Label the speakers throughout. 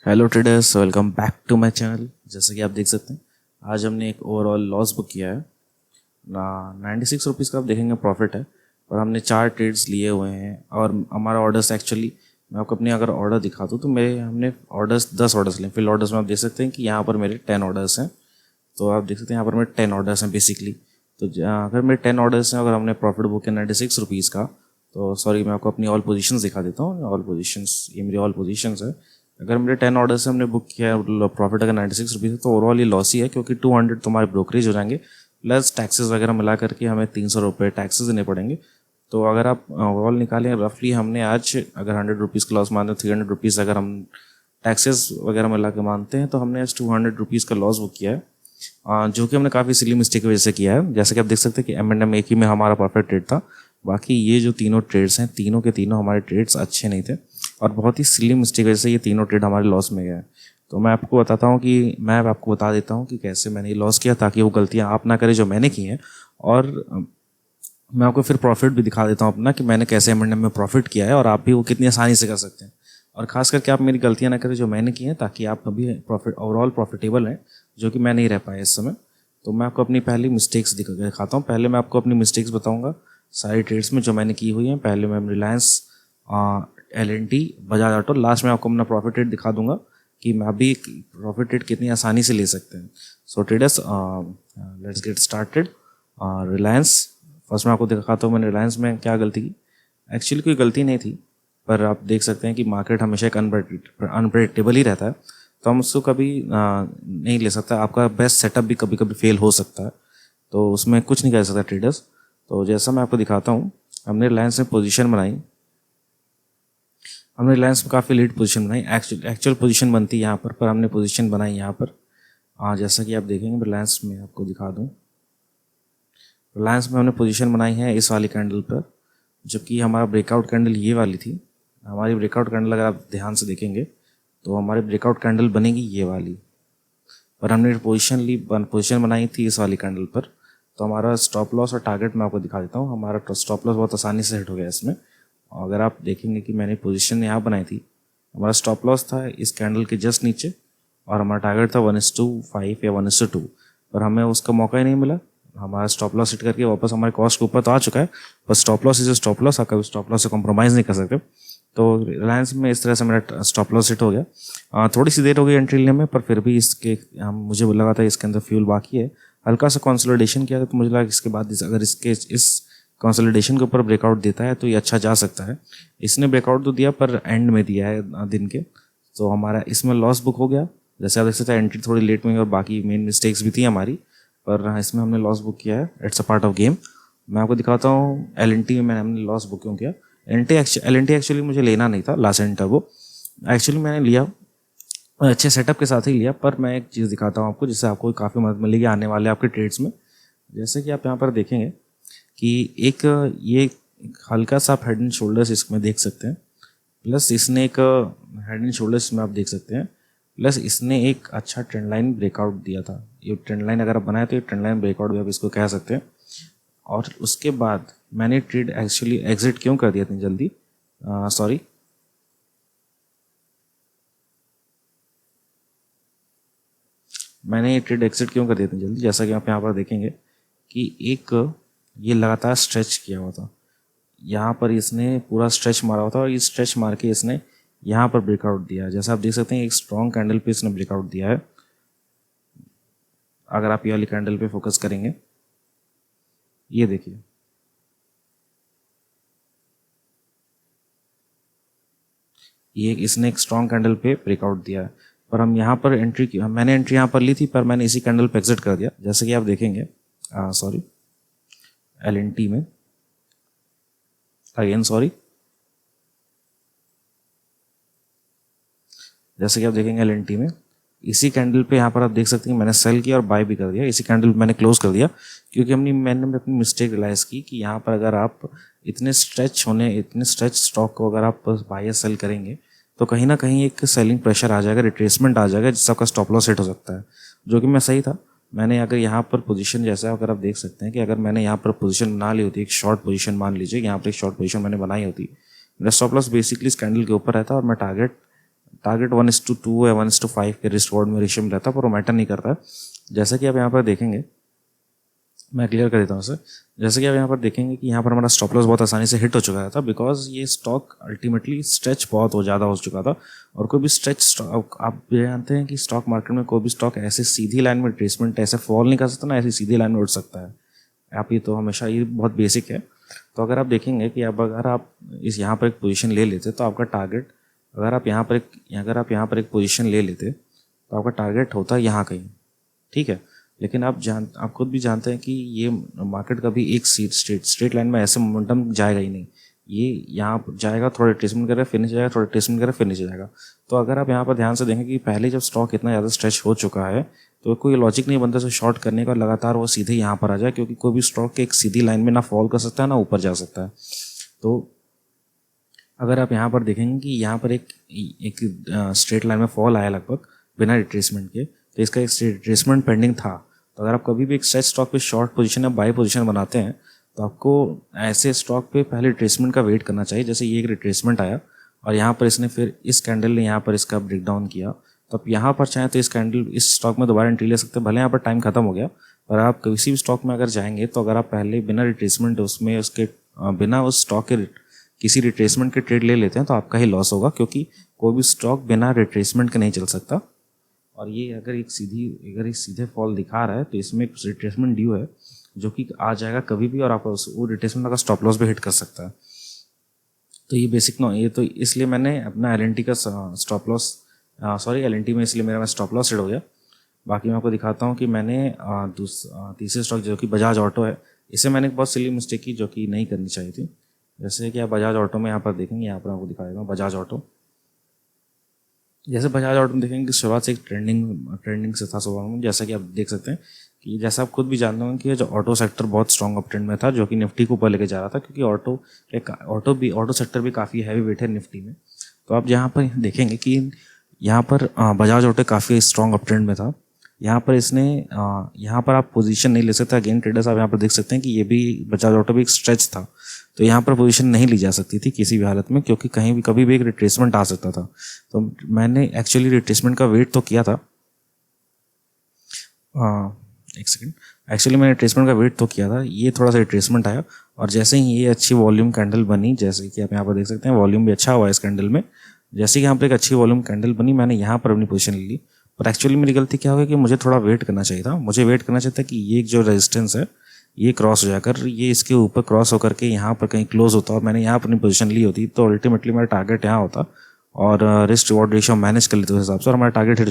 Speaker 1: Hello traders, welcome back to my channel. जैसा कि आप देख सकते हैं, आज हमने एक ओवरऑल लॉस बुक किया है ना। 96 रुपीज़ का आप देखेंगे प्रॉफिट है, और हमने 4 ट्रेड्स लिए हुए हैं। और हमारा ऑर्डर्स एक्चुअली, मैं आपको अपने अगर ऑर्डर दिखा दूँ तो मेरे हमने ऑर्डर्स 10 ऑर्डर्स लिए। फिल ऑर्डर्स में आप देख सकते हैं कि यहाँ पर मेरे 10 ऑर्डर्स हैं। तो आप देख सकते हैं यहाँ पर मेरे 10 ऑर्डर्स हैं बेसिकली। तो अगर मेरे 10 ऑर्डर्स हैं, अगर हमने प्रॉफिट बुक किया 96 रुपीज़ का, तो सॉरी मैं आपको अपनी ऑल पोजीशंस दिखा देता हूँ। ऑल पोजीशंस, ये मेरी ऑल पोजीशंस है। अगर मेरे 10 ऑर्डर से हमने बुक किया है, प्रॉफिट अगर 96 रुपीज़ है, तो ओवरऑल ये लॉस ही है, क्योंकि 200 तुम्हारे ब्रोकरेज हो जाएंगे, प्लस टैक्सेस वगैरह मिला करके हमें 300 रुपये टैक्सेस देने पड़ेंगे। तो अगर आप ओवरऑल निकालें, रफली हमने आज अगर 100 रुपीज़ का लॉस मानते हैं, 300 रुपीज़ अगर हम टैक्सेस वगैरह मिला के मानते हैं, तो हमने आज 200 रुपीज़ का लॉस बुक किया है, जो कि हमने काफ़ी सिली मिस्टेक की वजह से किया है। जैसे कि आप देख सकते हैं कि M&M एक ही में हमारा परफेक्ट ट्रेड था। बाकी ये जो तीनों ट्रेड्स हैं, तीनों के तीनों हमारे ट्रेड्स अच्छे नहीं थे, और बहुत ही सिली मिस्टेक की वजह से ये तीनों ट्रेड हमारे लॉस में गए। तो मैं आपको बताता हूँ कि मैं आपको बता देता हूँ कि कैसे मैंने ये लॉस किया, ताकि वो गलतियाँ आप ना करें जो मैंने की हैं। और मैं आपको फिर प्रॉफिट भी दिखा देता हूँ अपना, कि मैंने कैसे M&M में प्रॉफिट किया है, और आप भी वो कितनी आसानी से कर सकते हैं। और खास करके आप मेरी गलतियाँ ना करें जो मैंने की हैं, ताकि आप अभी प्रॉफिट ओवरऑल प्रॉफिटेबल हैं, जो कि मैं नहीं रह पाया इस समय। तो मैं आपको अपनी पहली मिस्टेक्स दिखाता हूँ। पहले मैं आपको अपनी मिस्टेक्स बताऊँगा सारी ट्रेड्स में जो मैंने की हुई हैं। पहले मैं Reliance, L&T, Bajaj auto, last में आपको अपना प्रॉफिट रेट दिखा दूंगा कि मैं अभी प्रॉफिट रेट कितनी आसानी से ले सकते हैं। So traders, let's get started. Reliance, first में आपको दिखाता हूँ मैंने रिलायंस में क्या गलती की। एक्चुअली कोई गलती नहीं थी, पर आप देख सकते हैं कि मार्केट हमेशा एक अनप्रेडिक्टेबल ही रहता है, तो हम उसको कभी नहीं ले सकता। आपका बेस्ट सेटअप भी कभी कभी फेल हो सकता है, तो उसमें कुछ नहीं कर सकता ट्रेडर्स। तो जैसा मैं आपको दिखाता हूँ, हमने रिलायंस में पोजीशन बनाई। हमने रिलायंस में काफ़ी लेट पोजीशन बनाई। एक्चुअल पोजीशन बनती है यहाँ पर हमने पोजीशन बनाई यहाँ पर। जैसा कि आप देखेंगे, रिलायंस में आपको दिखा दूँ, रिलायंस में हमने पोजीशन बनाई है इस वाली कैंडल पर, जबकि हमारा ब्रेकआउट कैंडल ये वाली थी। हमारी ब्रेकआउट कैंडल अगर आप ध्यान से देखेंगे तो हमारी ब्रेकआउट कैंडल बनेगी ये वाली, पर हमने पोजीशन बनाई थी इस वाली कैंडल पर। तो हमारा स्टॉप लॉस और टारगेट मैं आपको दिखा देता हूँ। हमारा स्टॉप लॉस बहुत आसानी से हिट हो गया इसमें। अगर आप देखेंगे कि मैंने पोजीशन यहाँ बनाई थी, हमारा स्टॉप लॉस था इस कैंडल के जस्ट नीचे, और हमारा टारगेट था 1:5 या 1:2, पर हमें उसका मौका ही नहीं मिला। हमारा स्टॉप लॉस हिट करके वापस हमारे कॉस्ट के ऊपर तो आ चुका है, पर stop loss is stop loss, आप कभी स्टॉप लॉस से कॉम्प्रोमाइज़ नहीं कर सकते। तो रिलायंस में इस तरह से मेरा स्टॉप लॉस हिट हो गया। थोड़ी सी देर हो गई एंट्री लेने में, पर फिर भी इसके मुझे लगा था इसके अंदर फ्यूल बाकी है। हल्का सा कंसोलिडेशन किया था, तो मुझे लगा इसके बाद अगर इस कंसोलिडेशन के ऊपर ब्रेकआउट देता है तो ये अच्छा जा सकता है। इसने ब्रेकआउट तो दिया, पर एंड में दिया है दिन के, तो हमारा इसमें लॉस बुक हो गया। जैसे आप देख सकते हैं, एंट्री थोड़ी लेट में हुई और बाकी मेन मिस्टेक्स भी थी हमारी, पर इसमें हमने लॉस बुक किया है। It's a part of game. मैं आपको दिखाता हूँ L&T में हमने लॉस बुक क्यों किया। L&T एक्चुअली मुझे लेना नहीं था, लासेंट टर्बो एक्चुअली मैंने लिया अच्छे सेटअप के साथ ही लिया। पर मैं एक चीज़ दिखाता हूँ आपको, जिससे आपको काफ़ी मदद मिलेगी आने वाले आपके ट्रेड्स में। जैसे कि आप यहाँ पर देखेंगे कि ये हल्का सा हेड एंड शोल्डर्स इसमें देख सकते हैं, प्लस इसने एक हेड एंड शोल्डर्स में आप देख सकते हैं, प्लस इसने एक अच्छा ट्रेंड लाइन ब्रेकआउट दिया था। ये ट्रेंड लाइन अगर आप बनाए तो ये ट्रेंड लाइन ब्रेकआउट भी आप इसको कह सकते हैं। और उसके बाद मैंने ट्रेड एक्चुअली एग्जिट क्यों कर दिया इतनी जल्दी, सॉरी, मैंने ये ट्रेड एग्जिट क्यों कर दिया इतनी जल्दी। जैसा कि आप यहाँ पर देखेंगे कि एक ये लगातार स्ट्रेच किया हुआ था, यहाँ पर इसने पूरा स्ट्रेच मारा हुआ था, और ये स्ट्रेच मार के इसने यहाँ पर ब्रेकआउट दिया है। जैसा आप देख सकते हैं, एक स्ट्रॉन्ग कैंडल पे इसने ब्रेकआउट दिया है। अगर आप ये वाली कैंडल पे फोकस करेंगे, ये देखिए, ये इसने एक स्ट्रॉन्ग कैंडल पे ब्रेकआउट दिया है। पर हम यहाँ पर मैंने एंट्री यहाँ पर ली थी, पर मैंने इसी कैंडल पे एग्जिट कर दिया। जैसे कि आप देखेंगे, सॉरी, L&T में अगेन सॉरी, जैसे कि आप देखेंगे L&T में इसी कैंडल पे यहाँ पर आप देख सकते हैं मैंने सेल किया और बाय भी कर दिया। इसी कैंडल पे मैंने क्लोज कर दिया, क्योंकि मैंने अपनी मिस्टेक रियलाइज की कि यहाँ पर अगर आप इतने स्ट्रेच स्टॉक को अगर आप बाय या सेल करेंगे, तो कहीं ना कहीं एक सेलिंग प्रेशर आ जाएगा, रिट्रेसमेंट आ जाएगा, जिससे आपका स्टॉप लॉस हिट हो सकता है, जो कि मैं सही था। मैंने अगर यहाँ पर पोजीशन, जैसा अगर आप देख सकते हैं कि अगर मैंने यहाँ पर पोजीशन बना ली होती, एक शॉर्ट पोजीशन मान लीजिए, यहाँ पर एक शॉर्ट पोजीशन मैंने बनाई होती, मेरा स्टॉप लॉस बेसिकली इस कैंडल के ऊपर रहता और मैं टारगेट 1:2 या 1:5 के रिस्क रिवॉर्ड में रेशियो में रहता है, पर वो मैटर नहीं करता है। जैसा कि आप यहाँ पर देखेंगे, मैं क्लियर कर देता हूँ इसे। जैसे कि आप यहाँ पर देखेंगे कि यहाँ पर हमारा स्टॉप लॉस बहुत आसानी से हिट हो चुका था, बिकॉज ये स्टॉक अल्टीमेटली स्ट्रेच बहुत हो ज़्यादा हो चुका था। और कोई भी स्ट्रेच, आप ये जानते हैं कि स्टॉक मार्केट में कोई भी स्टॉक ऐसे सीधी लाइन में रिट्रेसमेंट ऐसे फॉल नहीं कर सकता ना, ऐसी सीधी लाइन में उठ सकता है। आप ये तो हमेशा, ये बहुत बेसिक है। तो अगर आप देखेंगे कि अब अगर आप इस यहाँ पर एक पोजीशन ले लेते तो आपका टारगेट, अगर आप यहाँ पर एक पोजीशन ले लेते तो आपका टारगेट होता यहाँ कहीं, ठीक है। लेकिन आप खुद भी जानते हैं कि ये मार्केट कभी एक स्ट्रेट लाइन में ऐसे मोमेंटम जाएगा ही नहीं। ये यहाँ जाएगा, थोड़ा रिट्रेसमेंट करेगा, फिर नीचे जाएगा, थोड़ा रिट्रेसमेंट करेगा, फिर नीचे जाएगा। तो अगर आप यहाँ पर ध्यान से देखें कि पहले जब स्टॉक इतना ज़्यादा स्ट्रेच हो चुका है तो कोई लॉजिक नहीं बनता उसे शॉर्ट करने का, लगातार वो सीधे यहाँ पर आ जाए, क्योंकि कोई भी स्टॉक एक सीधी लाइन में ना फॉल कर सकता है ना ऊपर जा सकता है। तो अगर आप यहाँ पर देखेंगे कि यहाँ पर एक स्ट्रेट लाइन में फॉल आया लगभग बिना रिट्रेसमेंट के, तो इसका एक रिट्रेसमेंट पेंडिंग था। तो अगर आप कभी भी एक स्ट्रेच स्टॉक पे शॉर्ट पोजीशन या बाई पोजीशन बनाते हैं तो आपको ऐसे स्टॉक पे पहले रिट्रेसमेंट का वेट करना चाहिए। जैसे ये एक रिट्रेसमेंट आया और यहाँ पर इसने फिर इस कैंडल ने यहाँ पर इसका ब्रेक डाउन किया, तो आप यहाँ पर चाहें तो इस स्टॉक में दोबारा एंट्री ले सकते हैं। भले यहाँ पर टाइम खत्म हो गया, पर आप किसी भी स्टॉक में अगर जाएंगे तो अगर आप पहले बिना रिट्रेसमेंट उसमें उसके बिना उस स्टॉक के किसी रिट्रेसमेंट के ट्रेड ले लेते हैं तो आपका ही लॉस होगा, क्योंकि कोई भी स्टॉक बिना रिट्रेसमेंट के नहीं चल सकता। और ये अगर ये सीधे फॉल दिखा रहा है तो इसमें एक रिट्रेसमेंट ड्यू है जो कि आ जाएगा कभी भी, और आपका वो रिट्रेसमेंट का स्टॉप लॉस भी हिट कर सकता है। तो ये बेसिक ये तो इसलिए मैंने अपना एल का स्टॉप लॉस, एल में इसलिए मेरा स्टॉप लॉस हिट हो गया। बाकी मैं आपको दिखाता हूँ कि मैंने तीसरे स्टॉक जो कि बजाज ऑटो है, इसे मैंने एक बहुत सिली मिस्टेक की जो कि नहीं करनी चाहिए थी। जैसे कि आप बजाज ऑटो में यहाँ पर देखेंगे, यहाँ पर आपको दिखाएगा बजाज ऑटो। जैसे बजाज ऑटो में देखेंगे कि शुरुआत से एक ट्रेंडिंग से था सुबह में, जैसा कि आप देख सकते हैं कि जैसा आप खुद भी जानते होंगे कि जो ऑटो सेक्टर बहुत स्ट्रॉन्ग अप ट्रेंड में था, जो कि निफ्टी को ऊपर लेके जा रहा था, क्योंकि ऑटो सेक्टर भी काफ़ी हैवी वेट है निफ्टी में। तो आप यहाँ पर देखेंगे कि यहाँ पर बजाज ऑटो काफ़ी स्ट्रॉन्ग अप ट्रेंड में था। यहाँ पर आप पोजीशन नहीं ले सकते। अगेन ट्रेडर्स, आप यहाँ पर देख सकते हैं कि ये भी बजाज ऑटो भी एक स्ट्रेच था, तो यहाँ पर पोजीशन नहीं ली जा सकती थी किसी भी हालत में, क्योंकि कहीं भी कभी भी एक रिट्रेसमेंट आ सकता था। तो मैंने एक्चुअली रिट्रेसमेंट का वेट तो किया था, एक सेकंड, एक्चुअली मैंने रिट्रेसमेंट का वेट तो किया था। ये थोड़ा सा रिट्रेसमेंट आया और जैसे ही ये अच्छी वॉल्यूम कैंडल बनी, जैसे कि आप यहाँ पर देख सकते हैं वॉल्यूम भी अच्छा हुआ है इस कैंडल में। जैसे कि यहाँ पर एक अच्छी वॉल्यूम कैंडल बनी, मैंने यहाँ पर अपनी पोजीशन ले ली। पर एक्चुअली मेरी गलती क्या हो गई कि मुझे थोड़ा वेट करना चाहिए था। मुझे वेट करना चाहिए था कि ये जो रेजिस्टेंस है ये क्रॉस हो जाकर, ये इसके ऊपर क्रॉस होकर के यहाँ पर कहीं क्लोज होता और मैंने यहाँ पर अपनी पोजीशन ली होती, तो अल्टीमेटली मेरा टारगेट यहाँ होता और रिस्क रिवॉर्ड रेशियो मैनेज कर लेते उस हिसाब से, और हमारा टारगेट हिट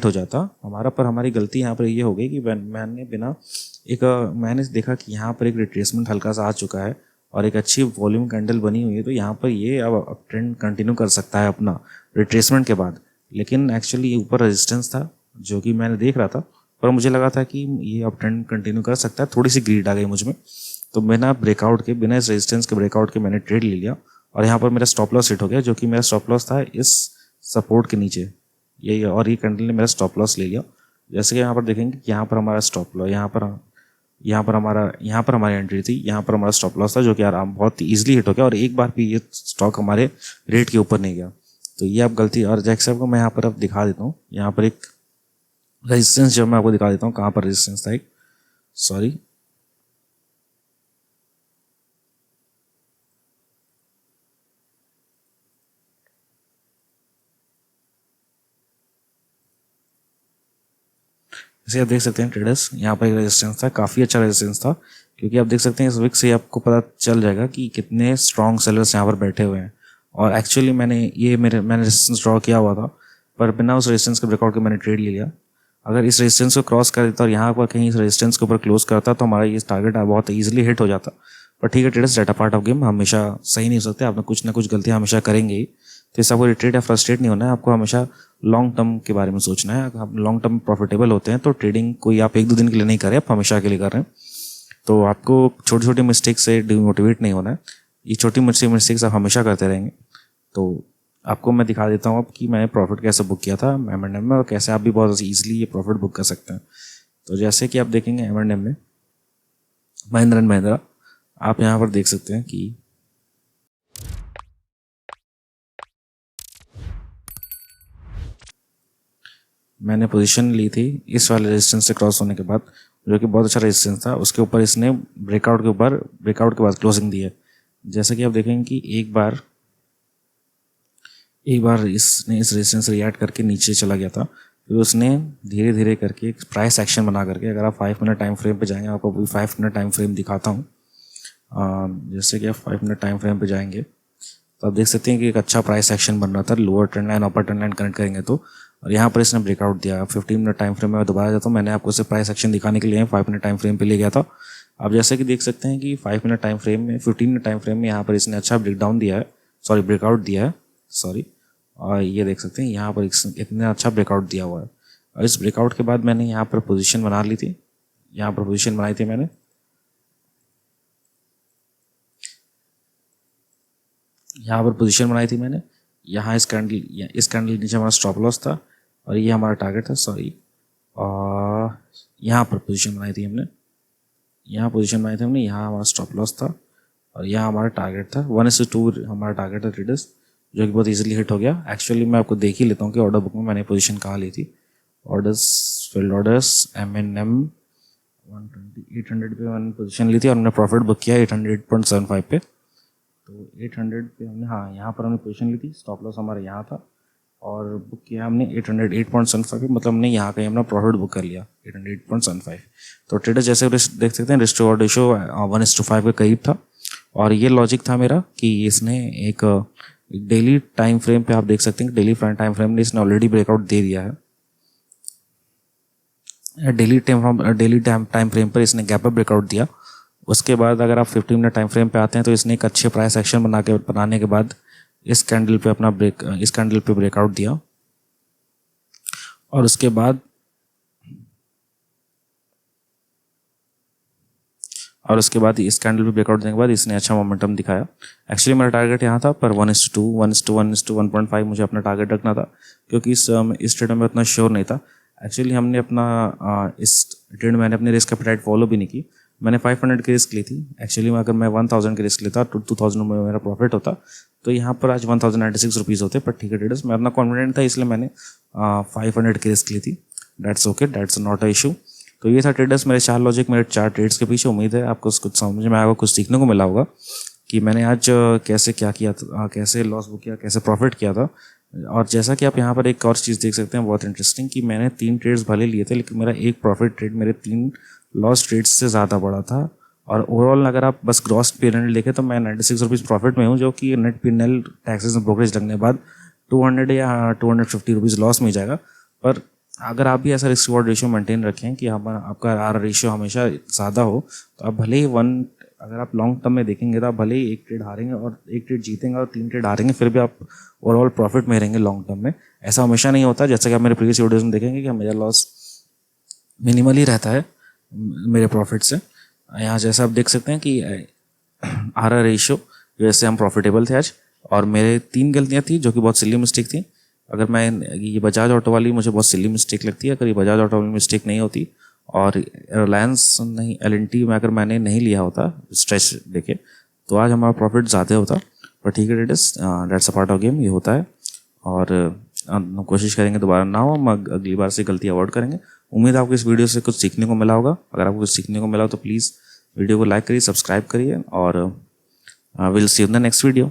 Speaker 1: हो जाता हमारा। पर हमारी गलती यहाँ पर ये हो गई कि मैंने देखा कि यहाँ पर एक रिट्रेसमेंट हल्का सा आ चुका है और एक अच्छी वॉल्यूम कैंडल बनी हुई है, तो यहाँ पर ये अब ट्रेंड कंटिन्यू कर सकता है अपना रिट्रेसमेंट के बाद। लेकिन एक्चुअली ये ऊपर रेजिस्टेंस था जो कि मैंने देख रहा था, पर मुझे लगा था कि ये अब ट्रेंड कंटिन्यू कर सकता है। थोड़ी सी ग्रीड आ गई मुझ में, तो बिना इस रेजिस्टेंस के ब्रेकआउट के मैंने ट्रेड ले लिया और यहाँ पर मेरा स्टॉप लॉस हिट हो गया, जो कि मेरा स्टॉप लॉस था इस सपोर्ट के नीचे ये, और ये कैंडल ने मेरा स्टॉप लॉस ले लिया। जैसे कि यहाँ पर देखेंगे कि यहाँ पर हमारा स्टॉप लॉस, यहाँ पर हमारी एंट्री थी, यहाँ पर हमारा स्टॉप लॉस था, जो कि बहुत ईजिली हिट हो गया और एक बार भी ये स्टॉक हमारे रेट के ऊपर नहीं गया। तो ये आप गलती, और जैसे आपको मैं यहाँ पर अब दिखा देता हूँ, यहाँ पर एक रेजिस्टेंस जब मैं आपको दिखा देता हूँ कहाँ पर रेजिस्टेंस था एक, जैसे आप देख सकते हैं ट्रेडर्स, यहाँ पर एक रेजिस्टेंस था, काफ़ी अच्छा रेजिस्टेंस था, क्योंकि आप देख सकते हैं इस विक से आपको पता चल जाएगा कि कितने स्ट्रॉन्ग सेलर्स यहाँ पर बैठे हुए हैं। और एक्चुअली मैंने रेजिस्टेंस ड्रॉ किया हुआ था, पर बिना उस रेजिस्टेंस के ब्रेकआउट के मैंने ट्रेड ले लिया। अगर इस रेजिस्टेंस को क्रॉस कर देता और यहाँ पर कहीं इस रेजिस्टेंस के ऊपर क्लोज करता तो हमारा ये टारगेट बहुत ईजिली हिट हो जाता। पर ठीक है traders, data part of game, हमेशा सही नहीं हो सकते, आपने कुछ ना कुछ गलतियाँ हमेशा करेंगे ही। तो इससे आपको रिट्रेट या फ्रस्ट्रेट नहीं होना है, आपको हमेशा लॉन्ग टर्म के बारे में सोचना है। अगर आप लॉन्ग टर्म प्रॉफिटेबल होते हैं तो ट्रेडिंग कोई आप 1-2 दिन के लिए नहीं कर रहे, आप हमेशा के लिए कर रहे हैं। तो आपको छोटी छोटी मिस्टेक से डिमोटिवेट नहीं होना है, ये छोटी मिस्टेक्स आप हमेशा करते रहेंगे। तो आपको मैं दिखा देता हूँ अब कि मैंने प्रॉफिट कैसे बुक किया था M&M में, और कैसे आप भी बहुत ईजिली ये प्रॉफिट बुक कर सकते हैं। तो जैसे कि आप देखेंगे M&M में महिंद्रा एंड महिंद्रा, आप यहाँ पर देख सकते हैं कि मैंने पोजीशन ली थी इस वाले रेजिस्टेंस से क्रॉस होने के बाद, जो कि बहुत अच्छा रेजिस्टेंस था। उसके ऊपर इसने ब्रेकआउट के बाद क्लोजिंग दी है। जैसा कि आप देखेंगे कि एक बार इसने इस रेजिस्टेंस से रिएक्ट करके नीचे चला गया था, फिर उसने धीरे धीरे करके एक प्राइस एक्शन बना करके, अगर आप 5 मिनट टाइम फ्रेम पे जाएंगे, आपको 5 मिनट टाइम फ्रेम दिखाता हूँ। जैसे कि आप 5 मिनट टाइम फ्रेम पे जाएंगे तो आप देख सकते हैं कि एक अच्छा प्राइस एक्शन बन रहा था। लोअर ट्रेंड लाइन अपर ट्रेंड लाइन कनेक्ट करेंगे तो, और यहाँ पर इसने ब्रेकआउट दिया। 15 मिनट टाइम फ्रेम में दोबारा जाता हूँ, मैंने आपको इसे प्राइस एक्शन दिखाने के लिए 5 मिनट टाइम फ्रेम पे ले गया था। आप जैसे कि देख सकते हैं कि 5 मिनट टाइम फ्रेम में 15 मिनट टाइम फ्रेम में यहाँ पर इसने अच्छा ब्रेकआउट दिया है। और ये देख सकते हैं यहाँ पर इतना अच्छा ब्रेकआउट दिया हुआ है। और इस ब्रेकआउट के बाद मैंने यहाँ पर पोजीशन बना ली थी, यहाँ पर पोजीशन बनाई थी मैंने। यहाँ पर पोजीशन बनाई थी मैंने, यहाँ इस कैंडल नीचे हमारा स्टॉप लॉस था और ये हमारा टारगेट था। और यहाँ पर पोजीशन बनाई थी हमने, यहाँ हमारा स्टॉप लॉस था और यहाँ हमारा टारगेट था। 1:2 हमारा टारगेट था ट्रेडर्स, जो कि बहुत इजीली हिट हो गया। एक्चुअली मैं आपको देख ही लेता हूँ कि ऑर्डर बुक में मैंने पोजीशन कहाँ ली थी। फील्ड ऑर्डर्स M&M 800 पे मैंने पोजीशन ली थी और हमने प्रॉफिट बुक किया 808.75 पे। तो 800 पे हमने, हाँ, यहाँ पर हमने पोजीशन ली थी, स्टॉप लॉस हमारा यहाँ था और बुक किया हमने 808.75 पे, मतलब हमने यहाँ कहीं अपना प्रॉफिट बुक कर लिया 808.75। तो ट्रेडर जैसे देख सकते हैं रिस्क टू रेशियो 1:5 के करीब था। और ये लॉजिक था मेरा कि इसने एक डेली टाइम फ्रेम पे, आप देख सकते हैं डेली टाइम फ्रेम में इसने ऑलरेडी ब्रेकआउट दे दिया है। डेली टाइम फ्रेम पर इसने गैप अप ब्रेकआउट दिया। उसके बाद अगर आप 15 मिनट टाइम फ्रेम पे आते हैं तो इसने एक अच्छे प्राइस एक्शन बनाने के बाद इस कैंडल पे ब्रेकआउट दिया। और उसके बाद इस कैंडल पे ब्रेकआउट देने के बाद इसने अच्छा मोमेंटम दिखाया। एक्चुअली मेरा टारगेट यहाँ था, पर 1:1:1:1:1.5 मुझे अपना टारगेट रखना था, क्योंकि इस ट्रेड में उतना श्योर नहीं था। एक्चुअली हमने इस ट्रेड में मैंने अपनी रिस्क एपेटाइट फॉलो भी नहीं की। मैंने 500 की रिस्क ली थी। एक्चुअली अगर मैं 1000 की रिस्क लेता तो 2000 में मेरा प्रॉफिट होता, तो यहाँ पर आज 1096 रुपीज़ होते। पर ठीक है ट्रेडर्स, मैं अपना कॉन्फिडेंट था इसलिए मैंने 500 की रिस्क ली थी। That's okay, that's not a issue. तो ये था ट्रेडर्स मेरे 4 लॉजिक, मेरे 4 ट्रेड्स के पीछे। उम्मीद है आपको कुछ समझ में आएगा, कुछ सीखने को मिला होगा कि मैंने आज कैसे क्या किया था, कैसे लॉस बुक किया, कैसे प्रॉफिट किया था। और जैसा कि आप यहाँ पर एक और चीज़ देख सकते हैं बहुत इंटरेस्टिंग, कि मैंने 3 ट्रेड्स भले लिए थे, लेकिन मेरा एक प्रॉफिट ट्रेड मेरे 3 लॉस ट्रेड्स से ज़्यादा बड़ा था। और ओवरऑल अगर आप बस ग्रॉस P&L देखें तो मैं 96 रुपीज़ प्रॉफिट में हूँ, जो कि नेट P&L टैक्सेस में ब्रोकरेज लगने के बाद 200 या 250 रुपीज़ लॉस में जाएगा। पर अगर आप भी ऐसा रिस्क रिवॉर्ड रेशियो मेंटेन रखें कि आपका आर रेशियो हमेशा ज़्यादा हो, तो आप भले ही अगर आप लॉन्ग टर्म में देखेंगे तो आप भले ही एक ट्रेड हारेंगे और एक ट्रेड जीतेंगे और 3 ट्रेड हारेंगे, फिर भी आप ओवरऑल प्रॉफिट में रहेंगे लॉन्ग टर्म में। ऐसा हमेशा नहीं होता। जैसा कि आप मेरे प्रीवियस वीडियोज़ में देखेंगे कि मेरा लॉस मिनिमल ही रहता है मेरे प्रॉफिट से। यहाँ जैसा आप देख सकते हैं कि आर रेशियो वैसे हम प्रॉफिटेबल थे आज, और मेरे 3 गलतियाँ थी जो कि बहुत सिली मिस्टेक थी। अगर मैं ये बजाज ऑटो वाली मुझे बहुत सिली मिस्टेक लगती है। अगर ये बजाज ऑटो वाली मिस्टेक नहीं होती और रिलायंस नहीं L&T में अगर मैंने नहीं लिया होता स्ट्रेच देके, तो आज हमारा प्रॉफिट ज़्यादा होता। पर ठीक है traders, that's a part of game, ये होता है। और हम कोशिश करेंगे दोबारा ना हो, हम अगली बार से गलती अवॉइड करेंगे। उम्मीद है आपको इस वीडियो से कुछ सीखने को मिला होगा। अगर आपको कुछ सीखने को मिला हो तो प्लीज़ वीडियो को लाइक करिए, सब्सक्राइब करिए, और will see you in the next video.